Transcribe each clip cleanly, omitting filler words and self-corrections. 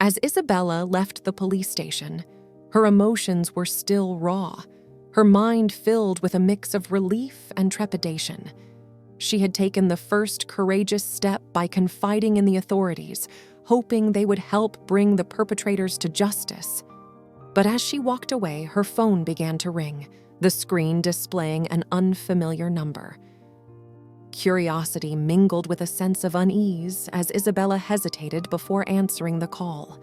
As Isabella left the police station, her emotions were still raw, her mind filled with a mix of relief and trepidation. She had taken the first courageous step by confiding in the authorities, hoping they would help bring the perpetrators to justice. But as she walked away, her phone began to ring, the screen displaying an unfamiliar number. Curiosity mingled with a sense of unease as Isabella hesitated before answering the call.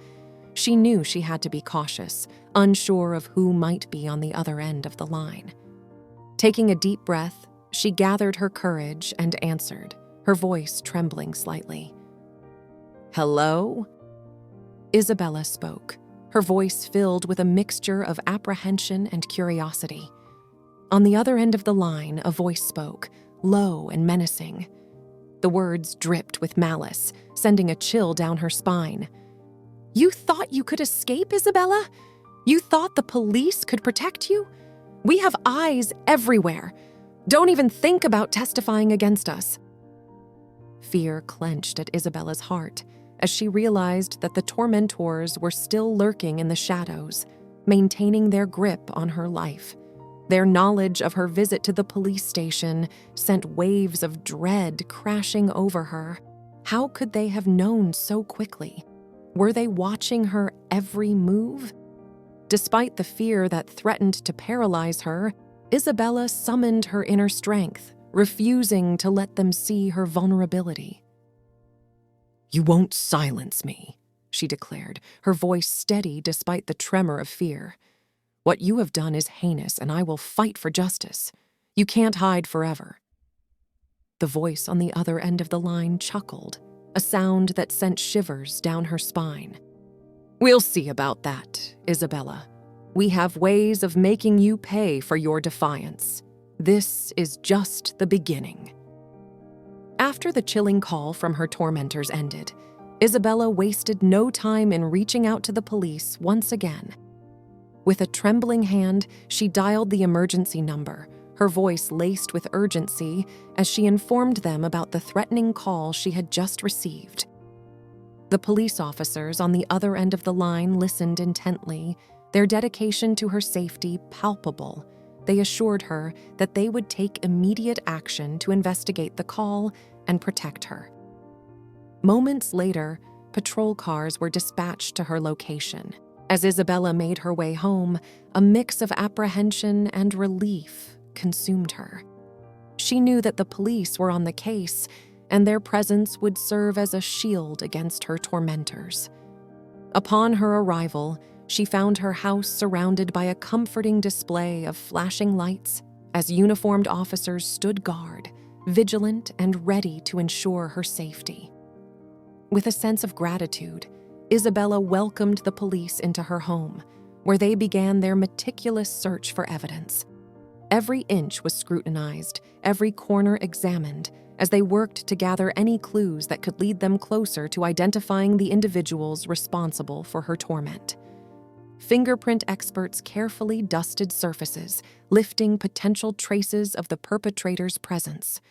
She knew she had to be cautious, unsure of who might be on the other end of the line. Taking a deep breath, she gathered her courage and answered, her voice trembling slightly. "Hello?" Isabella spoke, her voice filled with a mixture of apprehension and curiosity. On the other end of the line, a voice spoke, low and menacing. The words dripped with malice, sending a chill down her spine. "You thought you could escape, Isabella? You thought the police could protect you? We have eyes everywhere. Don't even think about testifying against us." Fear clenched at Isabella's heart as she realized that the tormentors were still lurking in the shadows, maintaining their grip on her life. Their knowledge of her visit to the police station sent waves of dread crashing over her. How could they have known so quickly? Were they watching her every move? Despite the fear that threatened to paralyze her, Isabella summoned her inner strength, refusing to let them see her vulnerability. "You won't silence me," she declared, her voice steady despite the tremor of fear. "What you have done is heinous, and I will fight for justice. You can't hide forever." The voice on the other end of the line chuckled, a sound that sent shivers down her spine. "We'll see about that, Isabella. We have ways of making you pay for your defiance. This is just the beginning." After the chilling call from her tormentors ended, Isabella wasted no time in reaching out to the police once again. With a trembling hand, she dialed the emergency number, her voice laced with urgency as she informed them about the threatening call she had just received. The police officers on the other end of the line listened intently, their dedication to her safety palpable. They assured her that they would take immediate action to investigate the call and protect her. Moments later, patrol cars were dispatched to her location. As Isabella made her way home, a mix of apprehension and relief consumed her. She knew that the police were on the case, and their presence would serve as a shield against her tormentors. Upon her arrival, she found her house surrounded by a comforting display of flashing lights as uniformed officers stood guard, vigilant and ready to ensure her safety. With a sense of gratitude, Isabella welcomed the police into her home, where they began their meticulous search for evidence. Every inch was scrutinized, every corner examined, as they worked to gather any clues that could lead them closer to identifying the individuals responsible for her torment. Fingerprint experts carefully dusted surfaces, lifting potential traces of the perpetrator's presence.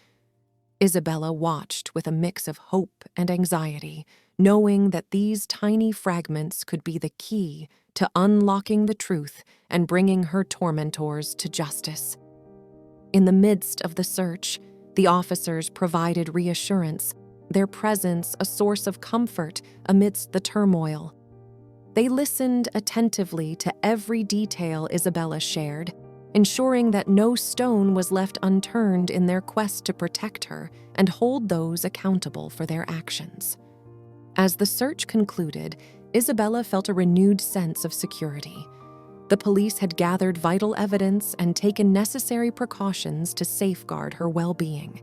Isabella watched with a mix of hope and anxiety, knowing that these tiny fragments could be the key to unlocking the truth and bringing her tormentors to justice. In the midst of the search, the officers provided reassurance, their presence a source of comfort amidst the turmoil. They listened attentively to every detail Isabella shared, ensuring that no stone was left unturned in their quest to protect her and hold those accountable for their actions. As the search concluded, Isabella felt a renewed sense of security. The police had gathered vital evidence and taken necessary precautions to safeguard her well-being.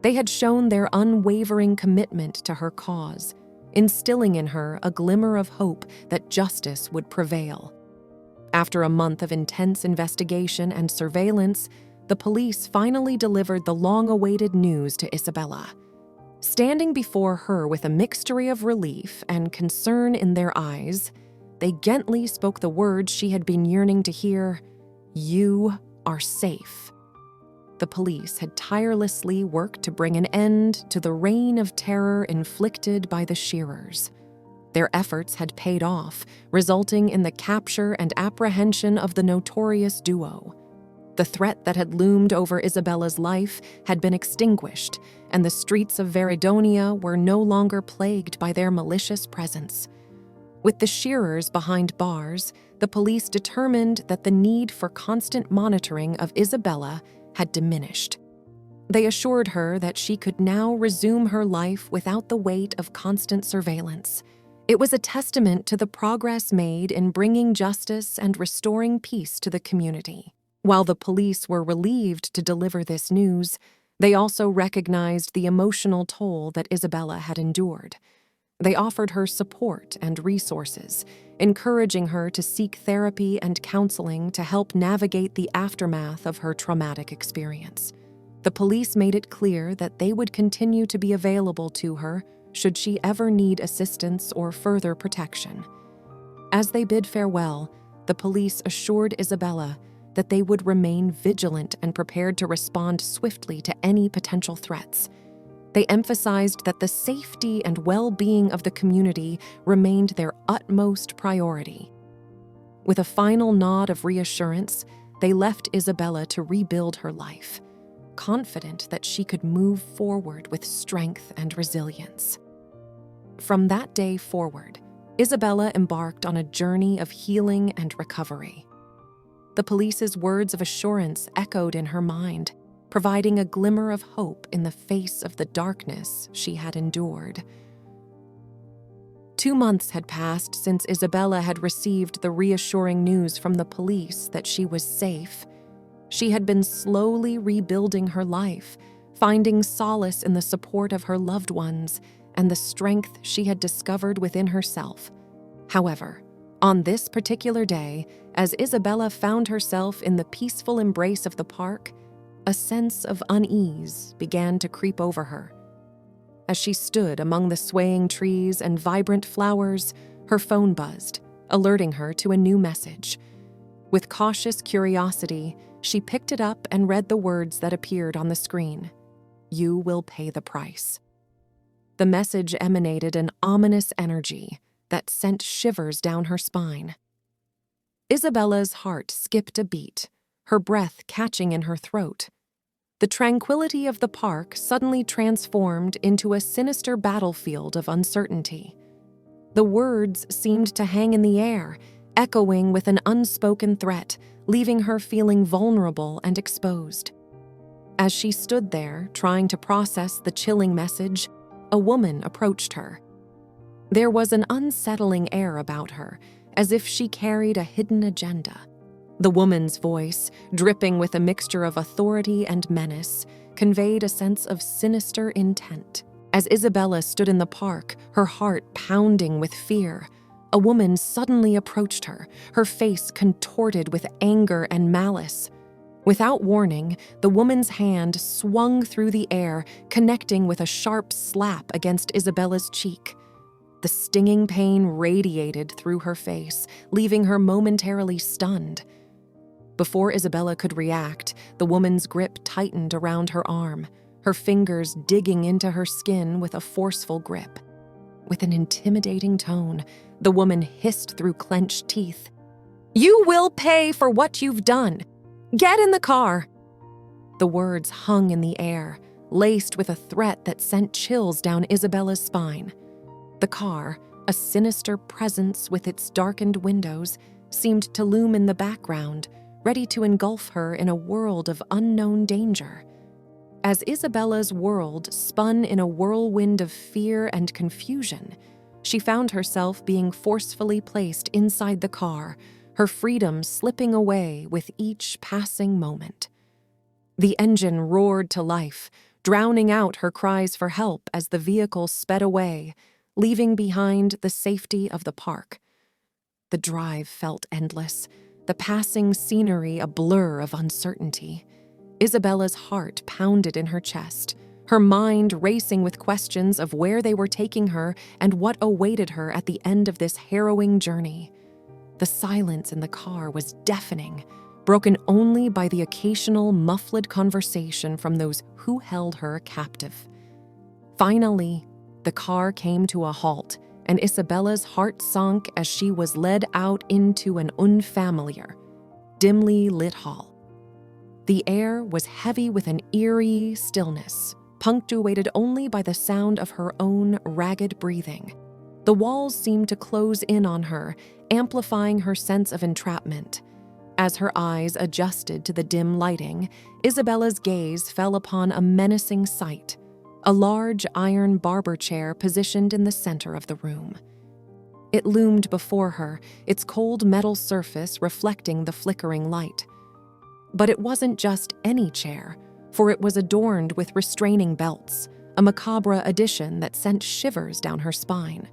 They had shown their unwavering commitment to her cause, instilling in her a glimmer of hope that justice would prevail. After a month of intense investigation and surveillance, the police finally delivered the long-awaited news to Isabella. Standing before her with a mixture of relief and concern in their eyes, they gently spoke the words she had been yearning to hear: "You are safe." The police had tirelessly worked to bring an end to the reign of terror inflicted by the shearers. Their efforts had paid off, resulting in the capture and apprehension of the notorious duo. The threat that had loomed over Isabella's life had been extinguished, and the streets of Veridonia were no longer plagued by their malicious presence. With the shearers behind bars, the police determined that the need for constant monitoring of Isabella had diminished. They assured her that she could now resume her life without the weight of constant surveillance. It was a testament to the progress made in bringing justice and restoring peace to the community. While the police were relieved to deliver this news, they also recognized the emotional toll that Isabella had endured. They offered her support and resources, encouraging her to seek therapy and counseling to help navigate the aftermath of her traumatic experience. The police made it clear that they would continue to be available to her should she ever need assistance or further protection. As they bid farewell, the police assured Isabella that they would remain vigilant and prepared to respond swiftly to any potential threats. They emphasized that the safety and well-being of the community remained their utmost priority. With a final nod of reassurance, they left Isabella to rebuild her life, confident that she could move forward with strength and resilience. From that day forward, Isabella embarked on a journey of healing and recovery. The police's words of assurance echoed in her mind, providing a glimmer of hope in the face of the darkness she had endured. 2 months had passed since Isabella had received the reassuring news from the police that she was safe. She had been slowly rebuilding her life, finding solace in the support of her loved ones and the strength she had discovered within herself. However, on this particular day, as Isabella found herself in the peaceful embrace of the park, a sense of unease began to creep over her. As she stood among the swaying trees and vibrant flowers, her phone buzzed, alerting her to a new message. With cautious curiosity, she picked it up and read the words that appeared on the screen. "You will pay the price." The message emanated an ominous energy that sent shivers down her spine. Isabella's heart skipped a beat, her breath catching in her throat. The tranquility of the park suddenly transformed into a sinister battlefield of uncertainty. The words seemed to hang in the air, echoing with an unspoken threat, leaving her feeling vulnerable and exposed. As she stood there, trying to process the chilling message, a woman approached her. There was an unsettling air about her, as if she carried a hidden agenda. The woman's voice, dripping with a mixture of authority and menace, conveyed a sense of sinister intent. As Isabella stood in the park, her heart pounding with fear, a woman suddenly approached her, her face contorted with anger and malice. Without warning, the woman's hand swung through the air, connecting with a sharp slap against Isabella's cheek. The stinging pain radiated through her face, leaving her momentarily stunned. Before Isabella could react, the woman's grip tightened around her arm, her fingers digging into her skin with a forceful grip. With an intimidating tone, the woman hissed through clenched teeth, "You will pay for what you've done! Get in the car!" The words hung in the air, laced with a threat that sent chills down Isabella's spine. The car, a sinister presence with its darkened windows, seemed to loom in the background, ready to engulf her in a world of unknown danger. As Isabella's world spun in a whirlwind of fear and confusion, she found herself being forcefully placed inside the car, her freedom slipping away with each passing moment. The engine roared to life, drowning out her cries for help as the vehicle sped away, leaving behind the safety of the park. The drive felt endless, the passing scenery a blur of uncertainty. Isabella's heart pounded in her chest, her mind racing with questions of where they were taking her and what awaited her at the end of this harrowing journey. The silence in the car was deafening, broken only by the occasional muffled conversation from those who held her captive. Finally, the car came to a halt, and Isabella's heart sunk as she was led out into an unfamiliar, dimly lit hall. The air was heavy with an eerie stillness, punctuated only by the sound of her own ragged breathing. The walls seemed to close in on her, amplifying her sense of entrapment. As her eyes adjusted to the dim lighting, Isabella's gaze fell upon a menacing sight, a large iron barber chair positioned in the center of the room. It loomed before her, its cold metal surface reflecting the flickering light. But it wasn't just any chair, for it was adorned with restraining belts, a macabre addition that sent shivers down her spine.